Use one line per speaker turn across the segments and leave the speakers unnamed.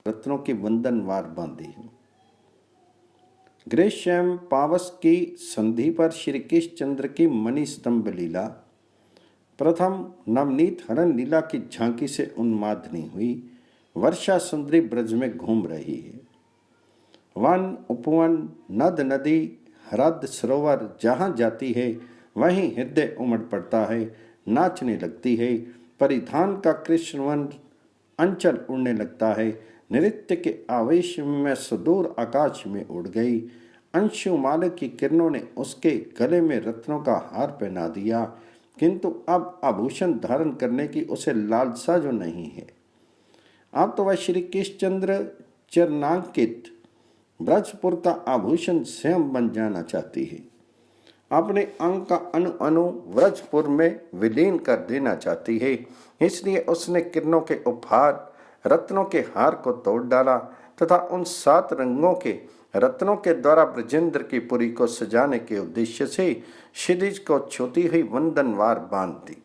रत्नों की वंदनवार बांधी हूँ। ग्रीष्म पावस की संधि पर श्री कृष्णचंद्र की मणि स्तंभ लीला प्रथम नवनीत हरण लीला की झांकी से उन्मादनी हुई। वर्षा सुंदरी ब्रज में घूम रही है। वन उपवन नद नदी ह्रद सरोवर जहाँ जाती है वहीं हृदय उमड़ पड़ता है, नाचने लगती है। परिधान का कृष्णवन अंचल उड़ने लगता है। नृत्य के आवेश में मैं सुदूर आकाश में उड़ गई। अंशुमाल की किरणों ने उसके गले में रत्नों का हार पहना दिया, किंतु अब आभूषण धारण करने की उसे लालसा जो नहीं है। अब तो वह श्री कृष्णचंद्र चरणांकित ब्रजपुर का आभूषण स्वयं बन जाना चाहती है। अपने अंग का अणु अणु ब्रजपुर में विलीन कर देना चाहती है। इसलिए उसने किरणों के उपहार रत्नों के हार को तोड़ डाला तथा उन 7 रंगों के रत्नों के द्वारा ब्रजेंद्र की पुरी को सजाने के उद्देश्य से क्षितिज को छूती हुई वंदनवार बांध दी।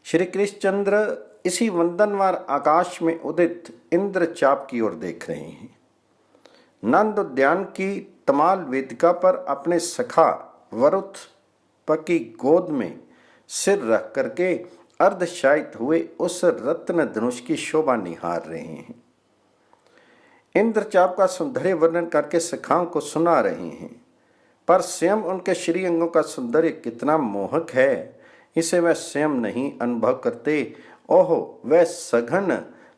श्री कृष्णचंद्र इसी वंदनवार आकाश में उदित इंद्रचाप की ओर देख रहे हैं। नंद उद्यान की तमाल वेदिका पर अपने सखा वरुथ की गोद में सिर रख करके अर्धशायित हुए उस रत्न धनुष की शोभा निहार रहे हैं। इंद्रचाप का सौंदर्य वर्णन करके सखाओं को सुना रहे हैं, पर स्वयं उनके श्री अंगों का सौंदर्य कितना मोहक है, इसे वह स्वयं नहीं अनुभव करते। ओहो, वह सघन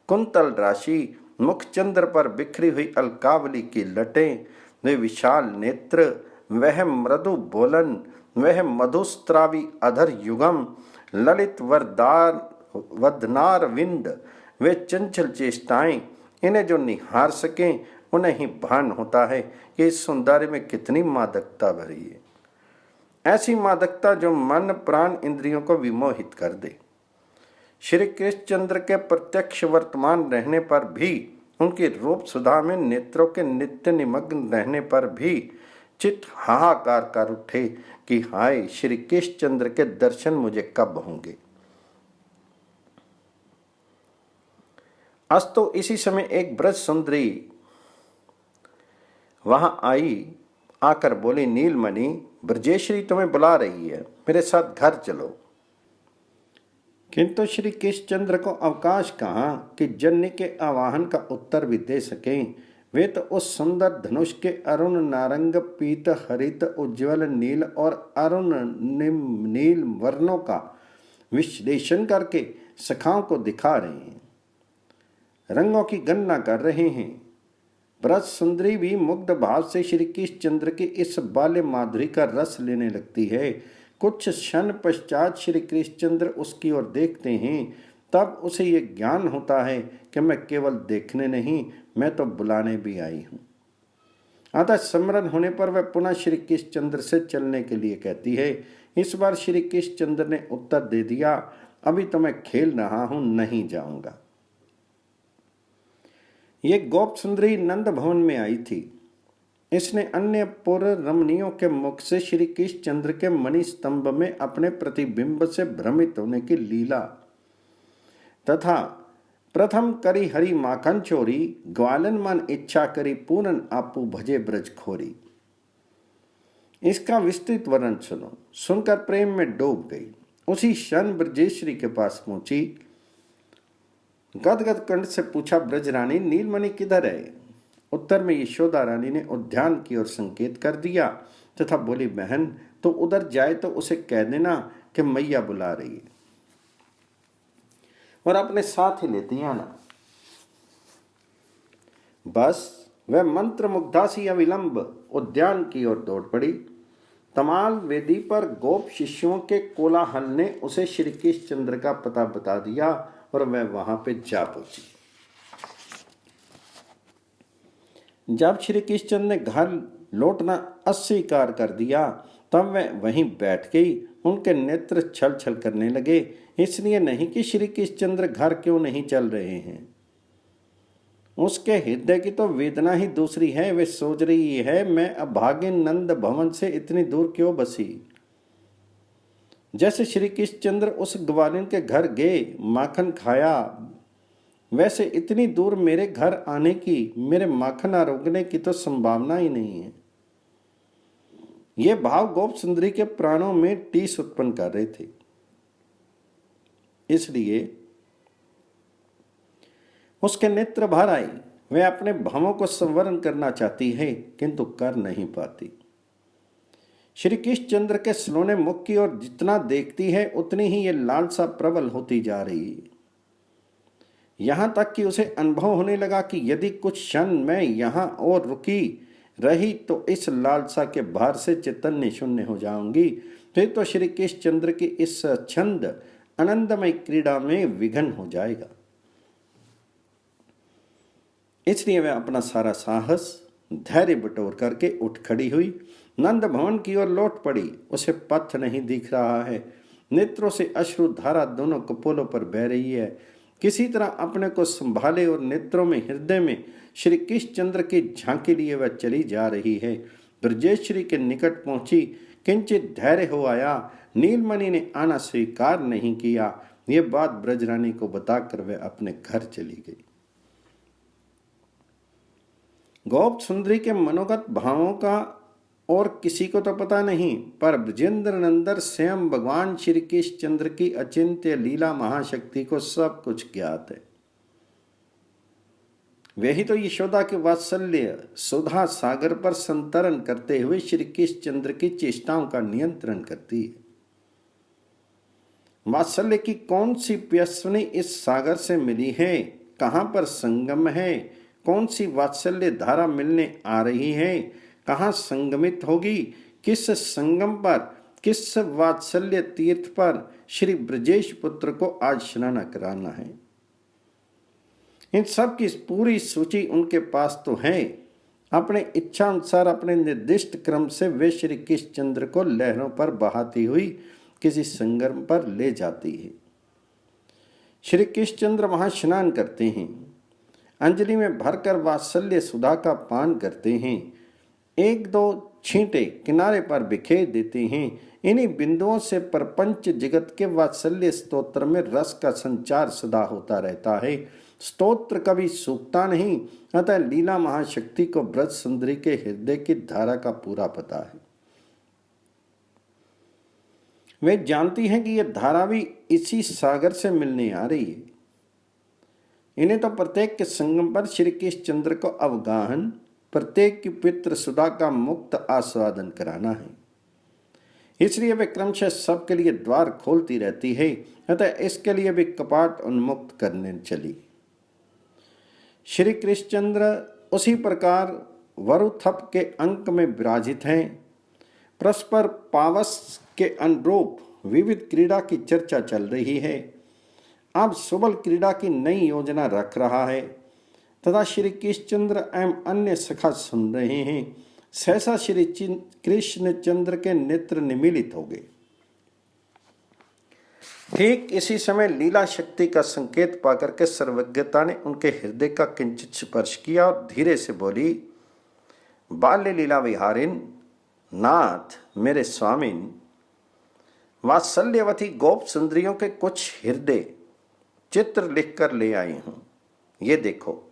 कुंतल राशि, मुखचंद्र पर बिखरी हुई अलकावली की लटें, वे विशाल नेत्र, वह मृदु बोलन, वह मधुस्त्रावी अधर युगम, ललित वदनार विंद, वे चंचल चेष्टाएं, इन्हें जो निहार सकें उन्हें ही भान होता है कि इस सौंदर्य में कितनी मादकता भरी है। ऐसी मादकता जो मन प्राण इंद्रियों को विमोहित कर दे। श्री कृष्णचंद्र के प्रत्यक्ष वर्तमान रहने पर भी, उनकी रूप सुधा में नेत्रों के नित्य निमग्न रहने पर भी चित्त हाहाकार कर उठे कि हाय, श्री कृष्णचंद्र के दर्शन मुझे कब होंगे। अस्तु इसी समय एक ब्रज सुंदरी वहां आई, आकर बोली, नीलमणि, ब्रजेश्वरी तुम्हें बुला रही है, मेरे साथ घर चलो। किंतु श्री कृष्णचंद्र को अवकाश कहाँ कि जननी के आवाहन का उत्तर भी दे सकें। वे तो उस सुंदर धनुष के अरुण नारंग पीत हरित उज्ज्वल नील और अरुण नील वर्णों का विश्लेषण करके सखाओं को दिखा रहे हैं, रंगों की गणना कर रहे हैं। ब्रज सुंदरी भी मुग्ध भाव से श्री कृष्णचंद्र की इस बाल्य माधुरी का रस लेने लगती है। कुछ क्षण पश्चात श्री कृष्णचंद्र उसकी ओर देखते हैं, तब उसे ये ज्ञान होता है कि मैं केवल देखने नहीं, मैं तो बुलाने भी आई हूँ। अतः स्मरण होने पर वह पुनः श्री कृष्णचंद्र से चलने के लिए कहती है। इस बार श्री कृष्णचंद्र ने उत्तर दे दिया, अभी तो मैं खेल रहा हूँ, नहीं जाऊंगा। ये गोप सुंदरी नंद भवन में आई थी। इसने अन्य पूर्व रमणियों के मुख से श्री कृष्णचंद्र के मणि स्तंभ में अपने प्रतिबिंब से भ्रमित होने की लीला तथा प्रथम करी हरि माखन चोरी, ग्वालन मन इच्छा करी पूरन आपू भजे ब्रज खोरी। इसका विस्तृत वर्णन सुनो। सुनकर प्रेम में डूब गई। उसी क्षण ब्रजेश्वरी के पास पहुंची, गदगद कंठ से पूछा, ब्रजरानी, नीलमणि किधर है? उत्तर में यशोदा रानी ने उद्यान की ओर संकेत कर दिया तथा बोली, बहन तो उधर जाए तो उसे कह देना कि मैया बुला रही है और अपने साथ ही लेती आना। बस वह मंत्र मुग्धा सी अविलंब उद्यान की ओर दौड़ पड़ी। तमाल वेदी पर गोप शिष्यों के कोलाहल ने उसे श्री कृष्णचंद्र का पता बता दिया और वह वहां पे जा पहुंची। जब श्री कृष्णचंद्र ने घर लौटना अस्वीकार कर दिया, तब वह वहीं बैठ गई। उनके नेत्र छल छल करने लगे, इसलिए नहीं कि श्री कृष्णचंद्र घर क्यों नहीं चल रहे हैं। उसके हृदय की तो वेदना ही दूसरी है। वे सोच रही है, मैं अभागिन नंद भवन से इतनी दूर क्यों बसी। जैसे श्री कृष्णचंद्र उस ग्वालिन के घर गए, माखन खाया, वैसे इतनी दूर मेरे घर आने की, मेरे माखन आरोगने की तो संभावना ही नहीं है। ये भाव गोप सुंदरी के प्राणों में टीस उत्पन्न कर रहे थे। इसलिए उसके नेत्र भर आई। वह अपने भावों को संवरण करना चाहती है किंतु कर नहीं पाती। श्री कृष्णचंद्र के सलोने मुख की ओर जितना देखती है उतनी ही ये लालसा प्रबल होती जा रही है। यहां तक कि उसे अनुभव होने लगा कि यदि कुछ क्षण मैं यहां और रुकी रही तो इस लालसा के भार से चैतन्य शून्य हो जाऊंगी। फिर तो श्री कृष्णचंद्र की इस छंद आनंदमय क्रीड़ा में विघन हो जाएगा। इसलिए वह अपना सारा साहस धैर्य बटोर करके उठ खड़ी हुई, नंद भवन की ओर लौट पड़ी। उसे पथ नहीं दिख रहा है, नेत्रों से अश्रु धारा दोनों कपोलों पर बह रही है। किसी तरह अपने को संभाले और नेत्रों में, हृदय में श्री कृष्णचंद्र की झांकी लिए वह चली जा रही है। ब्रजेश्वरी के निकट पहुंची, किंचित धैर्य हो आया। नीलमणि ने आना स्वीकार नहीं किया। ये बात ब्रजरानी को बताकर वह अपने घर चली गई। गोप सुंदरी के मनोगत भावों का और किसी को तो पता नहीं, पर ब्रजेंद्र नंदन स्वयं भगवान श्री कृष्णचंद्र की अचिंत्य लीला महाशक्ति को सब कुछ ज्ञात है। वही तो यशोदा के वात्सल्य सुधा सागर पर संतरण करते हुए श्री कृष्णचंद्र की चेष्टाओं का नियंत्रण करती है। वात्सल्य की कौन सी प्यसनी इस सागर से मिली है, कहां पर संगम है, कौन सी वात्सल्य धारा मिलने आ रही है, कहां संगमित होगी, किस संगम पर, किस वात्सल्य तीर्थ पर श्री ब्रजेश पुत्र को आज स्नान कराना है। इन सब की पूरी सूची उनके पास तो है। अपने इच्छा अनुसार अपने निर्दिष्ट क्रम से वे श्री कृष्णचंद्र को लहरों पर बहाती हुई किसी संगम पर ले जाती है। श्री कृष्णचंद्र वहां स्नान करते हैं, अंजलि में भरकर वात्सल्य सुधा का पान करते हैं, एक दो छींटे किनारे पर बिखेर देते हैं। इन्हीं बिंदुओं से प्रपंच जगत के वात्सल्य स्तोत्र में रस का संचार सदा होता रहता है। स्तोत्र कभी सूखता नहीं, अतः लीला महाशक्ति को ब्रज सुंदरी के हृदय की धारा का पूरा पता है। वे जानती हैं कि यह धारा भी इसी सागर से मिलने आ रही है। इन्हें तो प्रत्येक के संगम पर श्री कृष्णचंद्र को अवगाहन, प्रत्येक की पितृ सुधा का मुक्त आस्वादन कराना है। इसलिए वे क्रमशः सबके लिए द्वार खोलती रहती है। अतः इसके लिए भी कपाट उन्मुक्त करने चली। श्री कृष्णचंद्र उसी प्रकार वरुथप के अंक में विराजित हैं। परस्पर पावस के अनुरूप विविध क्रीड़ा की चर्चा चल रही है। अब सुबल क्रीड़ा की नई योजना रख रहा है तथा श्री कृष्णचंद्र एवं अन्य सखा सुन रहे हैं। सहसा श्री कृष्णचंद्र के नेत्र निमीलित हो गए। ठीक इसी समय लीला शक्ति का संकेत पाकर के सर्वज्ञता ने उनके हृदय का किंचित स्पर्श किया और धीरे से बोली, बाल्य लीला विहारिन, नाथ मेरे स्वामिन, वात्सल्यवती गोप सुंदरियों के कुछ हृदय चित्र लिखकर ले आई हूं। ये देखो,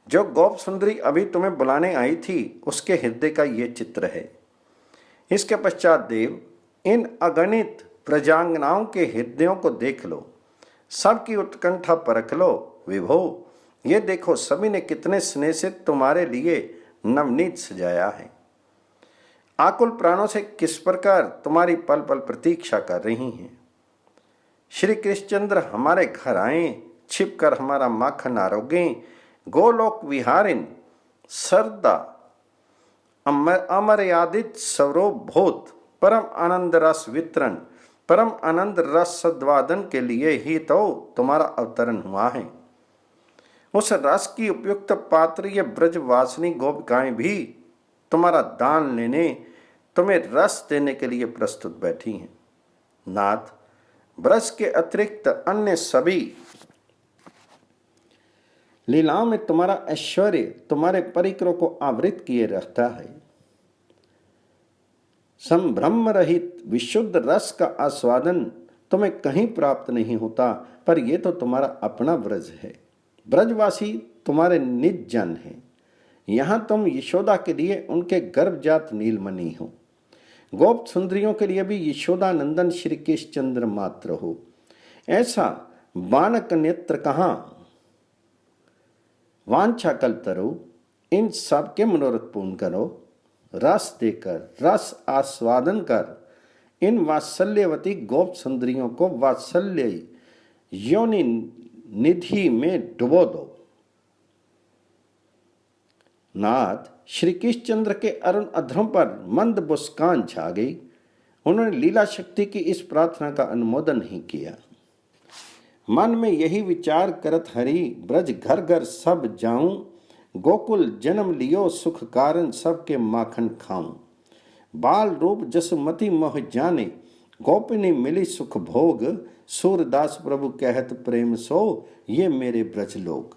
जो गोप सुंदरी अभी तुम्हें बुलाने आई थी उसके हृदय का ये चित्र है। इसके पश्चात देव, इन अगणित प्रजांगनाओं के हृदयों को देख लो, सबकी उत्कंठा परख लो। विभो, ये देखो सभी ने कितने स्नेह से तुम्हारे लिए नवनीत सजाया है। आकुल प्राणों से किस प्रकार तुम्हारी पल पल प्रतीक्षा कर रही हैं। श्री कृष्णचंद्र हमारे घर आए, छिप कर हमारा माखन आरोगें। गोलोक विहारिन सरदा अमर्यादित सौरभोत परम आनंद रस वितरण, परम आनंद रस सद्वादन के लिए ही तो तुम्हारा अवतरण हुआ है। उस रस की उपयुक्त पात्र ये ब्रजवासिनी गोपिकाएं भी तुम्हारा दान लेने, तुम्हें रस देने के लिए प्रस्तुत बैठी हैं। नाथ, ब्रज के अतिरिक्त अन्य सभी लीलाओं में तुम्हारा ऐश्वर्य तुम्हारे परिकरों को आवृत किए रहता है। संभ्रम रहित विशुद्ध रस का आस्वादन तुम्हें कहीं प्राप्त नहीं होता, पर यह तो तुम्हारा अपना ब्रज है। ब्रजवासी तुम्हारे निज जन हैं। यहाँ तुम यशोदा के लिए उनके गर्भजात नीलमणि हो, गोप सुंदरियों के लिए भी यशोदा नंदन श्री कृष्ण चंद्र मात्र हो। ऐसा बानक नेत्र कहाँ वांछा कल्पतरु, इन सब के मनोरथ पूर्ण करो। रस देकर, रस आस्वादन कर इन वात्सल्यवती गोप सुंदरियों को वात्सल्य योनि निधि में डुबो दो। नाथ श्री कृष्णचंद्र के अरुण अधरों पर मंद मुस्कान छा गई। उन्होंने लीला शक्ति की इस प्रार्थना का अनुमोदन नहीं किया। मन में यही विचार करत हरि, ब्रज घर घर सब जाऊं, गोकुल जन्म लियो सुख कारण सबके माखन खाऊं। बाल रूप जसुमति मोह जाने, गोपिनी मिली सुख भोग, सूरदास प्रभु कहत प्रेम सो, ये मेरे ब्रज लोग।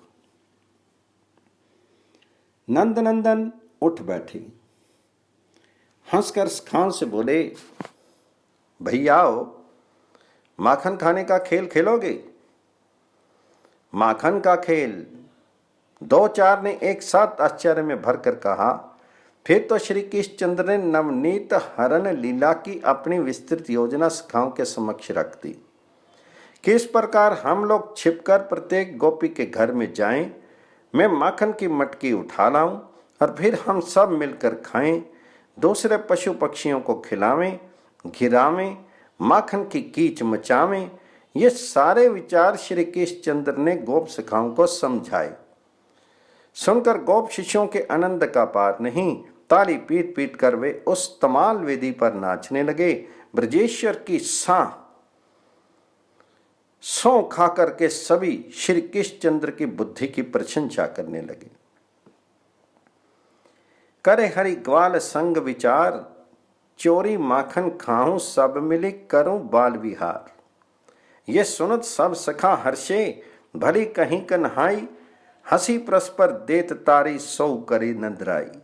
नंदनंदन उठ बैठे, हंसकर खान से बोले, भैयाओ माखन खाने का खेल खेलोगे? माखन का खेल? दो चार ने एक साथ आश्चर्य में भरकर कहा। फिर तो श्री कृष्णचंद्र ने नवनीत हरण लीला की अपनी विस्तृत योजना सखाओं के समक्ष रख दी। किस प्रकार हम लोग छिपकर प्रत्येक गोपी के घर में जाएं, मैं माखन की मटकी उठा लाऊं और फिर हम सब मिलकर खाएं, दूसरे पशु पक्षियों को खिलावें, घिरावें, माखन की कीच मचावें। ये सारे विचार श्री कृष्णचंद्र ने गोप सखाओं को समझाए। सुनकर गोप शिष्यों के आनंद का पार नहीं, ताली पीट पीट कर वे उस तमाल वेदी पर नाचने लगे। ब्रजेश्वर की सौ खा करके सभी श्री कृष्णचंद्र की बुद्धि की प्रशंसा करने लगे। करे हरि ग्वाल संग विचार, चोरी माखन खाऊं सब मिली करूं बाल विहार। ये सुनत सब सखा हर्षे, भली कहीं कन्हाई, हंसी परस्पर देत तारी सौ करे नंदराई।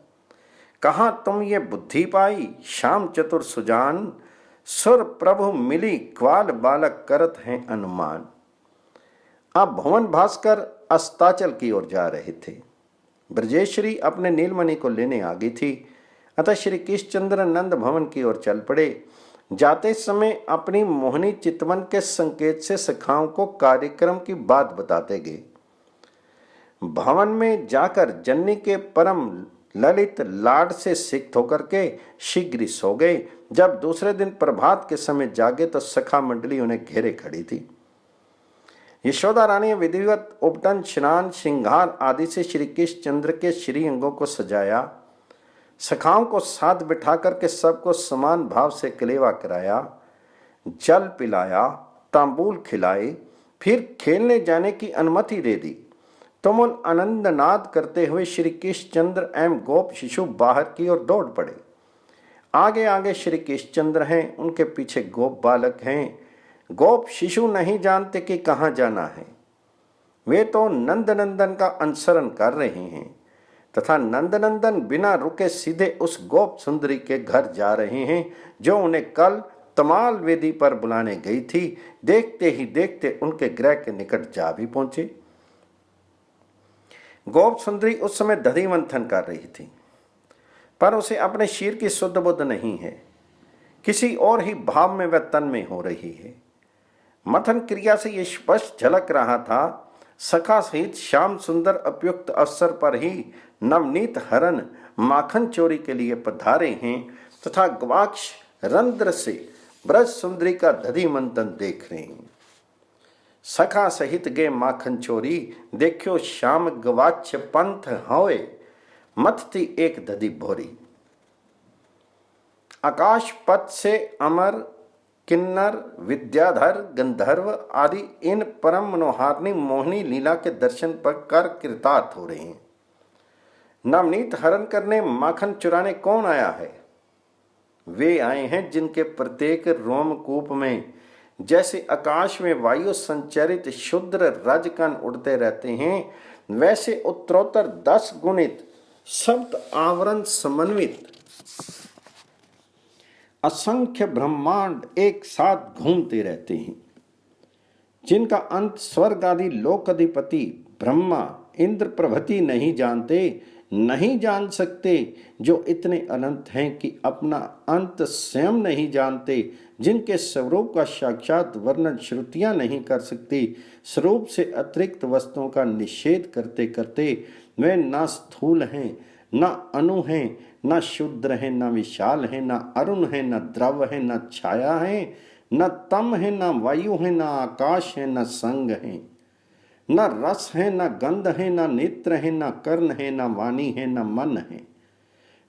कहाँ तुम ये बुद्धि पाई श्याम चतुर सुजान, सुर प्रभु मिली ग्वाल बालक करत हैं अनुमान। अब भुवन भास्कर अस्ताचल की ओर जा रहे थे। ब्रजेश्वरी अपने नीलमणि को लेने आ गई थी, अतः श्री कृष्णचंद्र नंद भवन की ओर चल पड़े। जाते समय अपनी मोहनी चितवन के संकेत से सखाओं को कार्यक्रम की बात बताते गए। भवन में जाकर जन्नी के परम ललित लाड से सिक्त होकर के शीघ्र सो गए। जब दूसरे दिन प्रभात के समय जागे तो सखा मंडली उन्हें घेरे खड़ी थी। यशोदा रानी विधिवत उपटन, स्नान, श्रृंगार आदि से श्री कृष्णचंद्र के श्री अंगों को सजाया। सखाओं को साथ बिठा करके सबको समान भाव से कलेवा कराया, जल पिलाया, तांबूल खिलाए, फिर खेलने जाने की अनुमति दे दी। तुमुल आनंद नाद करते हुए श्री कृष्णचंद्र एवं गोप शिशु बाहर की ओर दौड़ पड़े। आगे आगे श्री कृष्णचंद्र हैं, उनके पीछे गोप बालक हैं। गोप शिशु नहीं जानते कि कहाँ जाना है। वे तो नंदनंदन का अनुसरण कर रहे हैं तथा नंदनंदन बिना रुके सीधे उस गोप सुंदरी के घर जा रहे हैं जो उन्हें कल तमाल वेदी पर बुलाने गई थी। देखते ही देखते उनके गृह के निकट जा भी पहुंचे। गोप सुंदरी उस समय दधि मंथन कर रही थी, पर उसे अपने शीर की शुद्ध बुद्ध नहीं है, किसी और ही भाव में वह तन में हो रही है। मथन क्रिया से यह स्पष्ट झलक रहा था, सखा सहित श्याम सुंदर उपयुक्त अवसर पर ही नवनीत हरण माखन चोरी के लिए पधारे हैं तथा गवाक्ष रंध्र से ब्रज सुंदरी का दधि मंथन देख रहे हैं। सखा सहित गे माखन चोरी, देखो श्याम गवाक्ष पंथ होए, मथती एक दधि भोरी। आकाश पथ से अमर किन्नर विद्याधर गंधर्व आदि इन परम मनोहारिणी मोहनी लीला के दर्शन पर कर कृतार्थ हो रहे हैं। नवनीत हरण करने माखन चुराने कौन आया है? वे आए हैं जिनके प्रत्येक रोमकूप में जैसे आकाश में वायु संचरित शुद्र रजकण उड़ते रहते हैं, वैसे उत्तरोत्तर 10 गुणित सप्त आवरण समन्वित असंख्य ब्रह्मांड एक साथ घूमते रहते हैं। जिनका अंत स्वर्ग आदि लोक अधिपति ब्रह्मा इंद्र प्रभृति नहीं जानते, नहीं जान सकते, जो इतने अनंत हैं कि अपना अंत स्वयं नहीं जानते, जिनके स्वरूप का साक्षात वर्णन श्रुतियां नहीं कर सकती, स्वरूप से अतिरिक्त वस्तुओं का निषेध करते करते वे न स्थूल हैं, न अणु हैं, न शूद्र हैं, न विशाल हैं, न अरुण हैं, न द्रव हैं, न छाया हैं, न तम है, न वायु है, न आकाश है, न संग है, न रस है, न गंध है, न नेत्र है, न कर्ण है, न वाणी है, न मन है,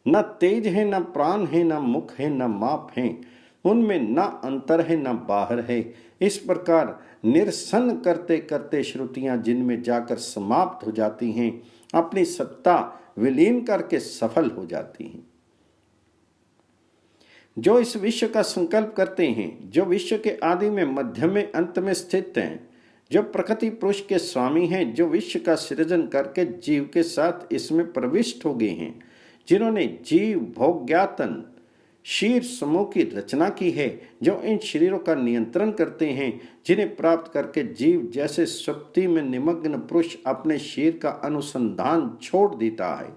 न तेज है, न प्राण है, न मुख है, न माप है, उनमें न अंतर है, न बाहर है। इस प्रकार निरसन करते करते श्रुतियां जिनमें जाकर समाप्त हो जाती हैं, अपनी सत्ता विलीन करके सफल हो जाती हैं। जो इस विश्व का संकल्प करते हैं, जो विश्व के आदि में, मध्य में, अंत में स्थित हैं, जो प्रकृति पुरुष के स्वामी हैं, जो विश्व का सृजन करके जीव के साथ इसमें प्रविष्ट हो गए हैं, जिन्होंने जीव भोग्यातन शीर समूह की रचना की है, जो इन शरीरों का नियंत्रण करते हैं, जिन्हें प्राप्त करके जीव जैसे सुप्ति में निमग्न पुरुष अपने शरीर का अनुसंधान छोड़ देता है,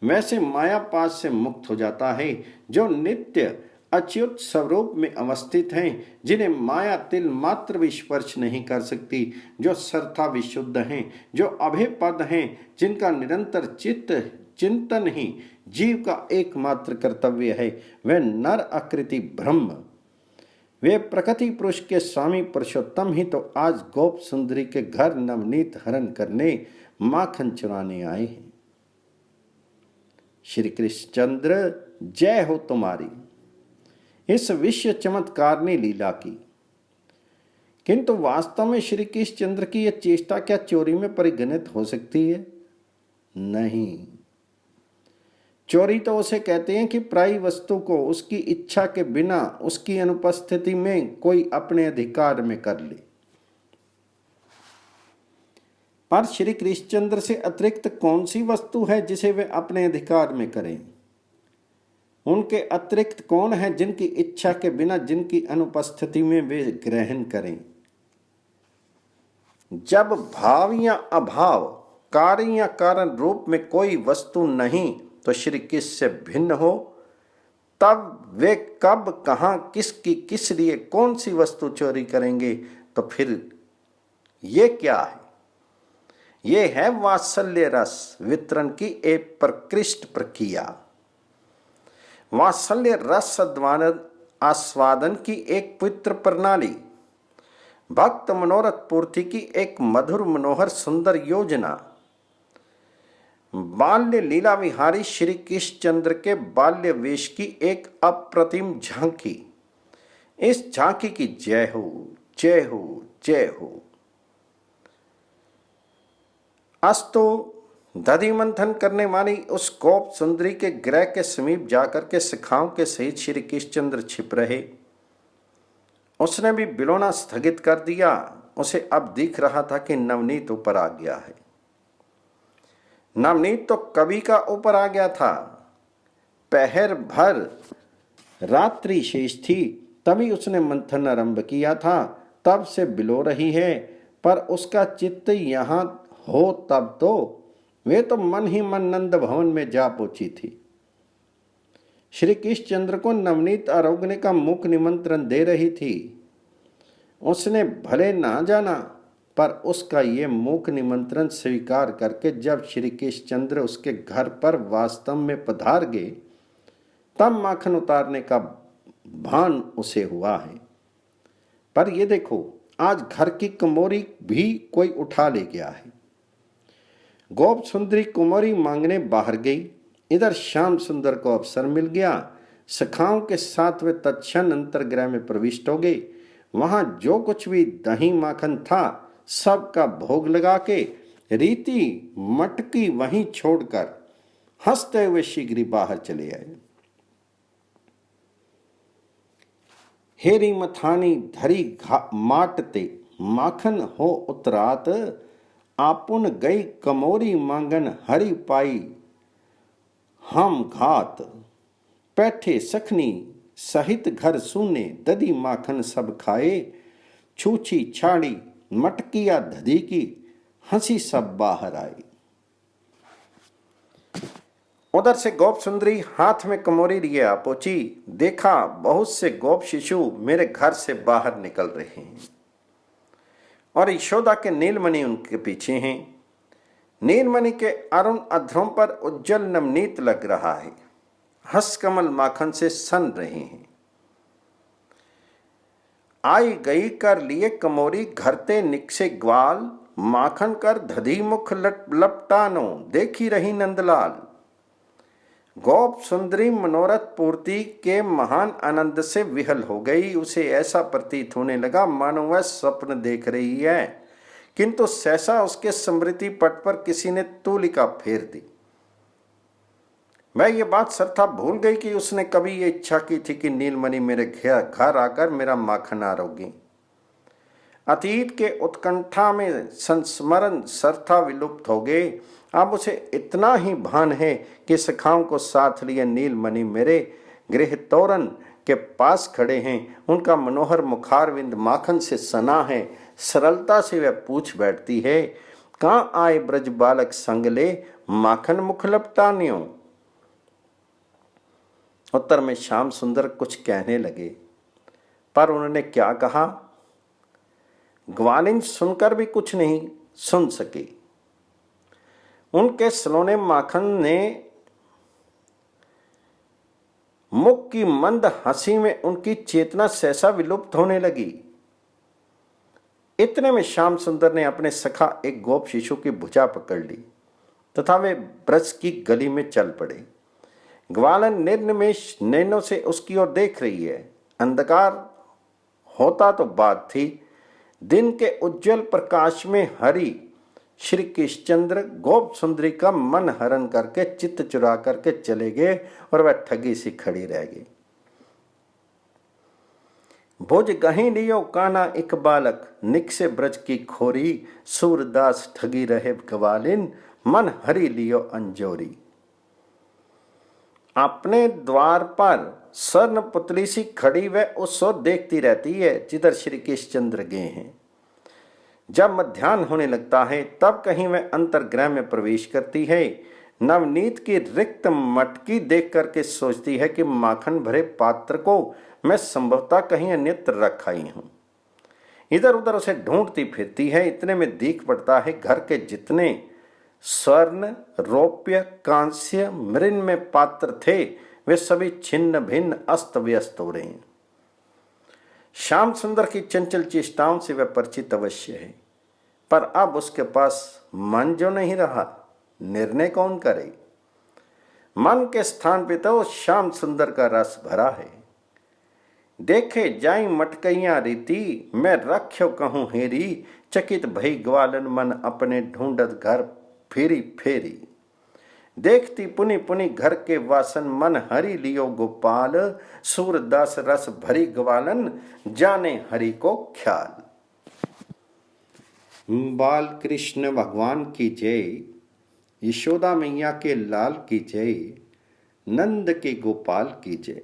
वैसे मायापाश से मुक्त हो जाता है, जो नित्य अच्युत स्वरूप में अवस्थित हैं, जिन्हें माया तिल मात्र भी स्पर्श नहीं कर सकती, जो सर्था विशुद्ध हैं, जो अभय पद हैं, जिनका निरंतर चिंतन ही जीव का एकमात्र कर्तव्य है, वे नर आकृति ब्रह्म, वे प्रकृति पुरुष के स्वामी पुरुषोत्तम ही तो आज गोप सुंदरी के घर नवनीत हरण करने, माखन चुराने आए हैं। श्री कृष्णचंद्र जय हो तुम्हारी इस विश्व चमत्कारनी लीला की। किंतु वास्तव में श्री कृष्णचंद्र की यह चेष्टा क्या चोरी में परिगणित हो सकती है? नहीं। चोरी तो उसे कहते हैं कि पराई वस्तु को उसकी इच्छा के बिना उसकी अनुपस्थिति में कोई अपने अधिकार में कर ले। पर श्री कृष्णचंद्र से अतिरिक्त कौन सी वस्तु है जिसे वे अपने अधिकार में करें? उनके अतिरिक्त कौन है जिनकी इच्छा के बिना, जिनकी अनुपस्थिति में वे ग्रहण करें? जब भाव या अभाव, कार्य या कारण रूप में कोई वस्तु नहीं तो श्री कृष्ण से भिन्न हो, तब वे कब, कहां, किसकी, किस लिए, कौन सी वस्तु चोरी करेंगे? तो फिर ये क्या है? ये है वात्सल्य रस वितरण की एक प्रकृष्ट प्रक्रिया, वात्सल्य रस आस्वादन की एक पवित्र प्रणाली, भक्त मनोरथ पूर्ति की एक मधुर मनोहर सुंदर योजना, बाल्य लीला विहारी श्री कृष्णचंद्र के बाल्य वेश की एक अप्रतिम झांकी। इस झांकी की जय हो, जय हो, जय हो। अस्तु दधि मंथन करने वाली उस गोप सुंदरी के गृह के समीप जाकर के शिखाओं के सहित श्री कृष्णचंद्र छिप रहे। उसने भी बिलोना स्थगित कर दिया। उसे अब दिख रहा था कि नवनीत ऊपर आ गया है। नवनीत तो कवि का ऊपर आ गया था। पहर भर रात्रि शेष थी, तभी उसने मंथन आरंभ किया था। तब से बिलो रही है, पर उसका चित्त यहाँ हो तब तो वे तो मन ही मन नंद भवन में जा पहुंची थी। श्री कृष्णचंद्र को नवनीत आरोग्य का मुख निमंत्रण दे रही थी। उसने भले ना जाना, पर उसका ये मुख निमंत्रण स्वीकार करके जब श्री कृष्णचंद्र उसके घर पर वास्तव में पधार गए, तब माखन उतारने का भान उसे हुआ है। पर ये देखो, आज घर की कुमोरी भी कोई उठा ले गया है। गोप सुंदरी कुमारी मांगने बाहर गई। इधर श्याम सुंदर को अवसर मिल गया। सखाओं के साथ वे तत्क्षण अंतर्गृह में प्रविष्ट हो गए। वहां जो कुछ भी दही माखन था, सबका भोग लगा के रीति मटकी वहीं छोड़कर हंसते हुए शीघ्र बाहर चले आए। हेरी मथानी धरी माटते माखन हो उतरात, आपुन गई कमोरी मांगन हरि पाई हम घात, बैठे सखनी सहित घर सुने दधी माखन सब खाए, छूछी छाड़ी मटकी या धधी की हंसी सब बाहर आई। उधर से गोप सुंदरी हाथ में कमोरी लिए आ पहुंची। देखा बहुत से गोप शिशु मेरे घर से बाहर निकल रहे हैं और यशोदा के नीलमणि उनके पीछे हैं। नीलमणि के अरुण अधरों पर उज्जवल नवनीत लग रहा है, हंस कमल माखन से सन रहे हैं। आई गई कर लिए कमोरी घरते निकसे ग्वाल, माखन कर धधी मुख लपटानो देखी रही नंदलाल। गोप सुंदरी मनोरथ पूर्ति के महान आनंद से विहल हो गई। उसे ऐसा प्रतीत होने लगा मानो वह स्वप्न देख रही है, किंतु सहसा उसके स्मृति पट पर किसी ने तूलिका फेर दी। मैं ये बात सरथा भूल गई कि उसने कभी ये इच्छा की थी कि नीलमणि मेरे घर आकर मेरा माखन आरोगी। अतीत के उत्कंठा में संस्मरण सरथा विलुप्त हो गए। अब उसे इतना ही भान है कि सखाओं को साथ लिए नीलमणि मेरे गृह तोरण के पास खड़े हैं। उनका मनोहर मुखारविंद माखन से सना है। सरलता से वह पूछ बैठती है, कहाँ आए ब्रज बालक संग ले, माखन मुख लपटानियों। उत्तर में श्याम सुंदर कुछ कहने लगे, पर उन्होंने क्या कहा ग्वालिन सुनकर भी कुछ नहीं सुन सकी। उनके सलोने माखन ने मुख की मंद हंसी में उनकी चेतना सहसा विलुप्त होने लगी। इतने में श्याम सुंदर ने अपने सखा एक गोप शिशु की भुजा पकड़ ली तथा वे ब्रज की गली में चल पड़े। ग्वालन निर्निमेष नैनों से उसकी ओर देख रही है। अंधकार होता तो बात थी, दिन के उज्जवल प्रकाश में हरि श्री कृष्णचंद्र गोप सुंदरी का मन हरण करके चित्त चुरा करके चले गए और वह ठगी सी खड़ी रह गई। भुज गही लियो काना एक बालक, निकसे ब्रज की खोरी, सूरदास ठगी रहे ग्वालिन, मन हरि लियो अंजोरी। अपने द्वार पर स्वर्ण पुतली सी खड़ी वह उस ओर देखती रहती है जिधर श्री कृष्णचंद्र गए हैं। जब मध्याह्न होने लगता है तब कहीं वह अंतर्गृह में प्रवेश करती है। नवनीत की रिक्त मटकी देख करके सोचती है कि माखन भरे पात्र को मैं संभवतः कहीं अन्यत्र रख आई हूं। इधर उधर उसे ढूंढती फिरती है। इतने में दिख पड़ता है घर के जितने स्वर्ण रौप्य कांस्य मृन में पात्र थे वे सभी छिन्न भिन्न अस्त व्यस्त हो रहे हैं। श्याम सुंदर की चंचल चेष्टाओं से वह परिचित अवश्य है, पर अब उसके पास मन जो नहीं रहा, निर्णय कौन करे। मन के स्थान पे तो श्याम सुंदर का रस भरा है। देखे जाई मटकैया रीति, मैं रख्यो कहूँ हेरी, चकित भई ग्वालन मन अपने ढूंढत घर फेरी फेरी। देखती पुनि पुनि घर के वासन, मन हरि लियो गोपाल, सूरदास रस भरी ग्वालन, जाने हरि को ख्याल। बाल कृष्ण भगवान की जय, यशोदा मैया के लाल की जय, नंद के गोपाल की जय।